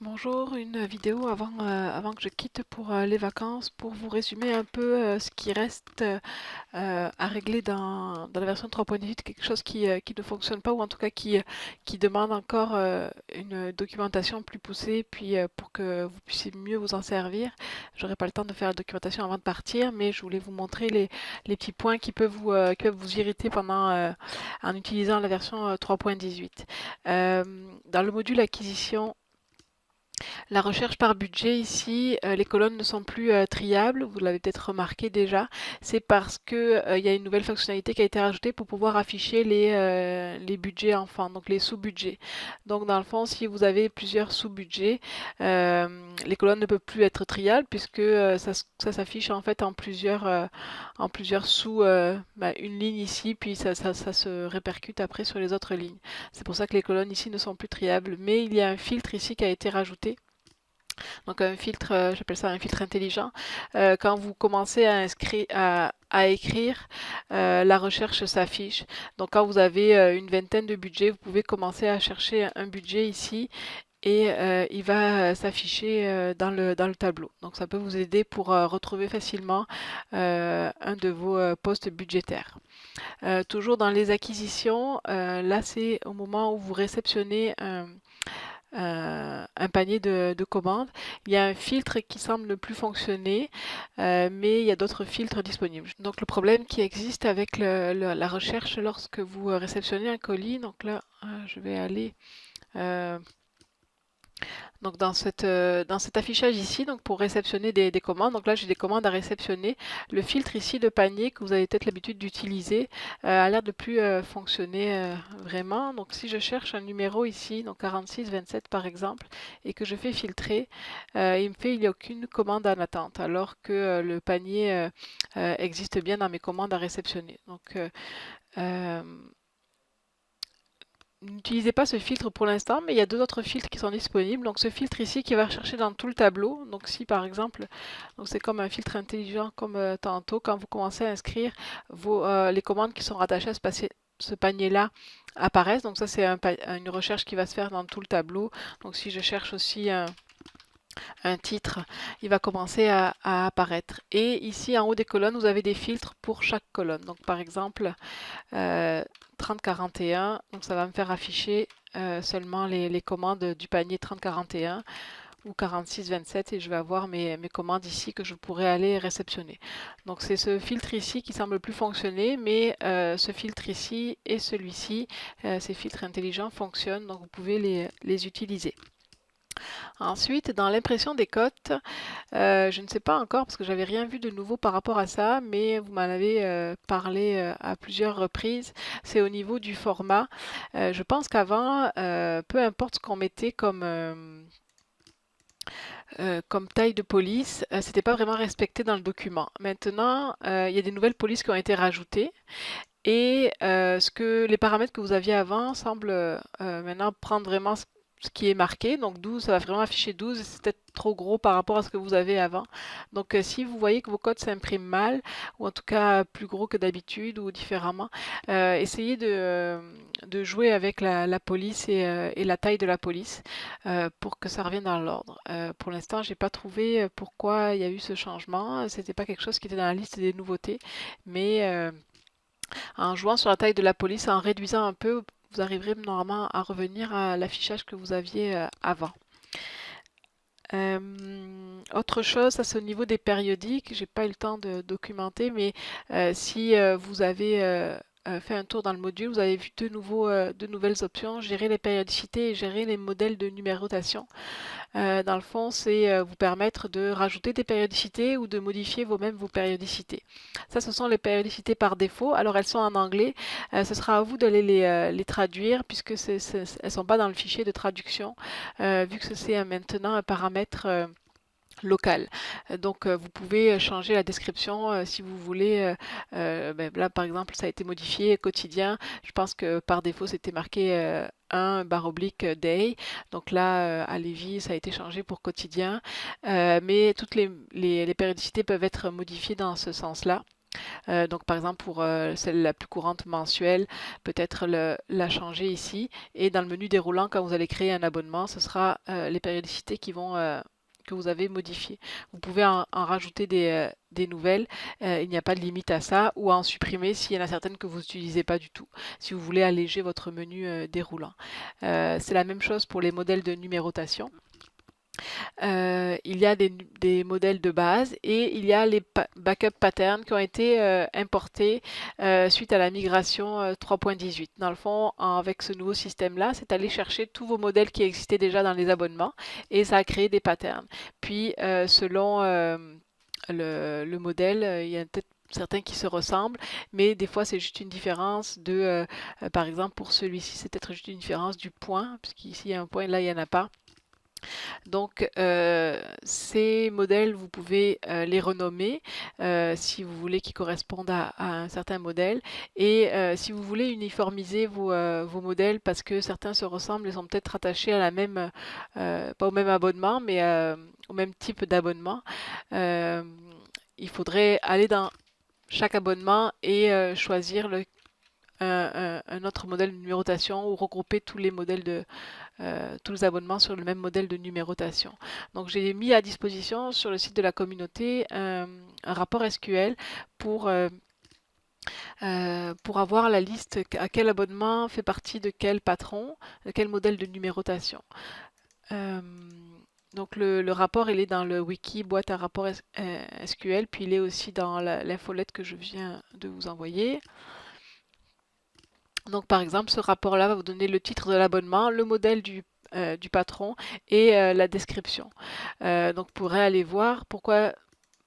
Bonjour, une vidéo avant que je quitte pour les vacances pour vous résumer un peu ce qui reste à régler dans la version 3.18, quelque chose qui ne fonctionne pas ou en tout cas qui demande encore une documentation plus poussée puis pour que vous puissiez mieux vous en servir. J'aurai pas le temps de faire la documentation avant de partir, mais je voulais vous montrer les petits points qui peuvent vous irriter en utilisant la version 3.18. Dans le module acquisition, la recherche par budget ici, les colonnes ne sont plus triables, vous l'avez peut-être remarqué déjà. C'est parce que il y a une nouvelle fonctionnalité qui a été rajoutée pour pouvoir afficher les budgets enfants, donc les sous-budgets. Donc dans le fond, si vous avez plusieurs sous-budgets, les colonnes ne peuvent plus être triables puisque ça s'affiche en fait en plusieurs sous, une ligne ici, puis ça se répercute après sur les autres lignes. C'est pour ça que les colonnes ici ne sont plus triables, mais il y a un filtre ici qui a été rajouté. Donc un filtre, j'appelle ça un filtre intelligent. Quand vous commencez à écrire, la recherche s'affiche. Donc quand vous avez une vingtaine de budgets, vous pouvez commencer à chercher un budget ici et il va s'afficher dans le tableau. Donc ça peut vous aider pour retrouver facilement un de vos postes budgétaires. Toujours dans les acquisitions, là c'est au moment où vous réceptionnez un panier de commandes. Il y a un filtre qui semble ne plus fonctionner, mais il y a d'autres filtres disponibles. Donc le problème qui existe avec la recherche lorsque vous réceptionnez un colis, donc là je vais aller euh, donc dans cet affichage ici, donc pour réceptionner des commandes, donc là j'ai des commandes à réceptionner. Le filtre ici de panier que vous avez peut-être l'habitude d'utiliser a l'air de plus fonctionner vraiment. Donc si je cherche un numéro ici, donc 4627 par exemple, et que je fais filtrer, il me fait il n'y a aucune commande en attente, alors que le panier existe bien dans mes commandes à réceptionner. Donc euh, n'utilisez pas ce filtre pour l'instant, mais il y a deux autres filtres qui sont disponibles. Donc ce filtre ici qui va rechercher dans tout le tableau. Donc si par exemple, donc c'est comme un filtre intelligent comme tantôt, quand vous commencez à inscrire les commandes qui sont rattachées à ce panier-là apparaissent. Donc ça c'est une recherche qui va se faire dans tout le tableau. Donc si je cherche aussi un titre, il va commencer à apparaître. Et ici en haut des colonnes, vous avez des filtres pour chaque colonne. Donc par exemple, 3041, donc ça va me faire afficher seulement les commandes du panier 3041 ou 4627 et je vais avoir mes commandes ici que je pourrais aller réceptionner. Donc c'est ce filtre ici qui semble plus fonctionner, mais ce filtre ici et celui-ci, ces filtres intelligents fonctionnent, donc vous pouvez les utiliser. Ensuite, dans l'impression des cotes, je ne sais pas encore parce que j'avais rien vu de nouveau par rapport à ça, mais vous m'en avez parlé à plusieurs reprises. C'est au niveau du format. Je pense qu'avant, peu importe ce qu'on mettait comme taille de police, c'était pas vraiment respecté dans le document. Maintenant, il y a des nouvelles polices qui ont été rajoutées. Et les paramètres que vous aviez avant semblent maintenant prendre vraiment ce qui est marqué. Donc 12, ça va vraiment afficher 12 et c'est peut-être trop gros par rapport à ce que vous avez avant. Donc si vous voyez que vos codes s'impriment mal, ou en tout cas plus gros que d'habitude ou différemment, essayez de jouer avec la police et la taille de la police pour que ça revienne dans l'ordre. Pour l'instant, j'ai pas trouvé pourquoi il y a eu ce changement. C'était pas quelque chose qui était dans la liste des nouveautés, mais en jouant sur la taille de la police, en réduisant un peu, vous arriverez normalement à revenir à l'affichage que vous aviez avant. Autre chose, ça c'est au niveau des périodiques, j'ai pas eu le temps de documenter, mais si vous avez fait un tour dans le module, vous avez vu deux nouvelles options, gérer les périodicités et gérer les modèles de numérotation. Dans le fond, c'est vous permettre de rajouter des périodicités ou de modifier vous-même vos périodicités. Ça, ce sont les périodicités par défaut. Alors, elles sont en anglais. Ce sera à vous d'aller les traduire puisque elles ne sont pas dans le fichier de traduction, vu que c'est maintenant un paramètre local. Donc vous pouvez changer la description si vous voulez. Là par exemple ça a été modifié quotidien. Je pense que par défaut c'était marqué 1/day. Donc là à Lévis ça a été changé pour quotidien. Mais toutes les périodicités peuvent être modifiées dans ce sens-là. Donc par exemple pour celle la plus courante mensuelle, peut-être la changer ici. Et dans le menu déroulant, quand vous allez créer un abonnement, ce sera les périodicités que vous avez modifiées. Vous pouvez en rajouter des nouvelles, il n'y a pas de limite à ça, ou en supprimer s'il y en a certaines que vous n'utilisez pas du tout, si vous voulez alléger votre menu déroulant. C'est la même chose pour les modèles de numérotation. Il y a des modèles de base et il y a les backup patterns qui ont été importés suite à la migration 3.18. Dans le fond, avec ce nouveau système-là, c'est aller chercher tous vos modèles qui existaient déjà dans les abonnements et ça a créé des patterns. Puis, selon le modèle, il y a peut-être certains qui se ressemblent, mais des fois c'est juste une différence par exemple pour celui-ci, c'est peut-être juste une différence du point, puisqu'ici il y a un point, là il n'y en a pas. Donc, ces modèles, vous pouvez les renommer si vous voulez qu'ils correspondent à un certain modèle. Et si vous voulez uniformiser vos modèles, parce que certains se ressemblent et sont peut-être rattachés à la même, pas au même abonnement, mais au même type d'abonnement, euh, il faudrait aller dans chaque abonnement et choisir un autre modèle de numérotation ou regrouper tous les modèles tous les abonnements sur le même modèle de numérotation. Donc j'ai mis à disposition sur le site de la communauté un rapport SQL pour avoir la liste à quel abonnement fait partie de quel patron, de quel modèle de numérotation. Euh, donc le rapport, il est dans le wiki boîte à rapport SQL, puis il est aussi dans l'infolette que je viens de vous envoyer. Donc, par exemple, ce rapport-là va vous donner le titre de l'abonnement, le modèle du patron et la description. Donc, vous pourrez aller voir pourquoi,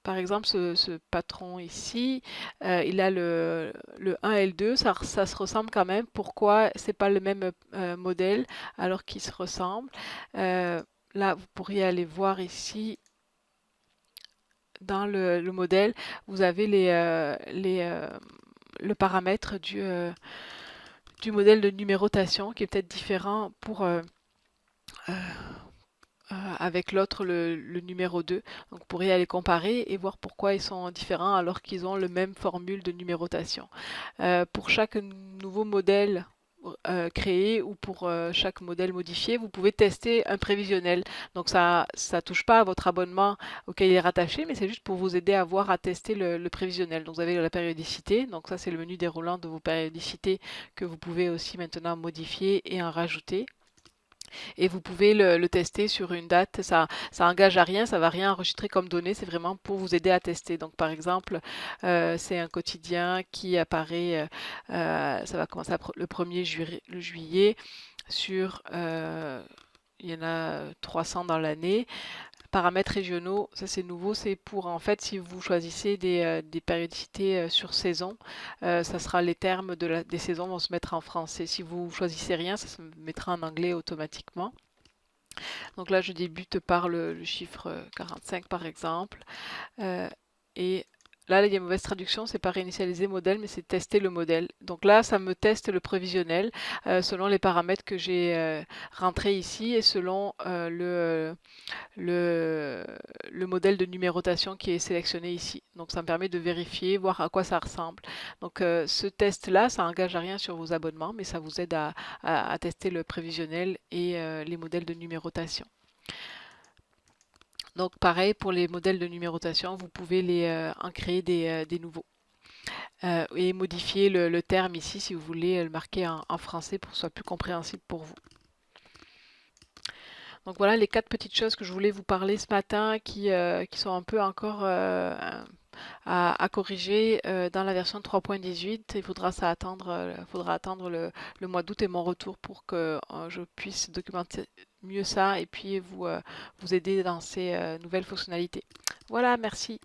par exemple, ce patron ici, il a le 1 et le 2, ça se ressemble quand même. Pourquoi c'est pas le même modèle alors qu'ils se ressemblent? Là, vous pourriez aller voir ici dans le modèle, vous avez le paramètre du modèle de numérotation qui est peut-être différent pour euh, avec l'autre, le numéro 2. Donc vous pourriez aller comparer et voir pourquoi ils sont différents alors qu'ils ont le même formule de numérotation. Pour chaque nouveau modèle créé ou pour chaque modèle modifié, vous pouvez tester un prévisionnel. Donc ça touche pas à votre abonnement auquel il est rattaché, mais c'est juste pour vous aider à voir à tester le prévisionnel. Donc vous avez la périodicité, donc ça c'est le menu déroulant de vos périodicités que vous pouvez aussi maintenant modifier et en rajouter. Et vous pouvez le tester sur une date. Ça engage à rien, ça va rien enregistrer comme données. C'est vraiment pour vous aider à tester. Donc, par exemple, c'est un quotidien qui apparaît. Ça va commencer le 1er juillet sur. Il y en a 300 dans l'année. Paramètres régionaux, ça c'est nouveau, c'est pour en fait si vous choisissez des périodicités sur saison, ça sera les termes des saisons vont se mettre en français. Si vous choisissez rien, ça se mettra en anglais automatiquement. Donc là je débute par le chiffre 45 par exemple. Et là, il y a une mauvaise traduction, c'est pas réinitialiser modèle, mais c'est tester le modèle. Donc là, ça me teste le prévisionnel selon les paramètres que j'ai rentrés ici et selon le modèle de numérotation qui est sélectionné ici. Donc ça me permet de vérifier, voir à quoi ça ressemble. Donc ce test-là, ça engage à rien sur vos abonnements, mais ça vous aide à tester le prévisionnel et les modèles de numérotation. Donc pareil pour les modèles de numérotation, vous pouvez en créer des nouveaux. Et modifier le terme ici si vous voulez le marquer en français pour que ce soit plus compréhensible pour vous. Donc voilà les 4 petites choses que je voulais vous parler ce matin qui sont un peu encore à corriger dans la version 3.18. Il faudra attendre le mois d'août et mon retour pour que je puisse documenter mieux ça et puis vous aider dans ces nouvelles fonctionnalités. Voilà, merci.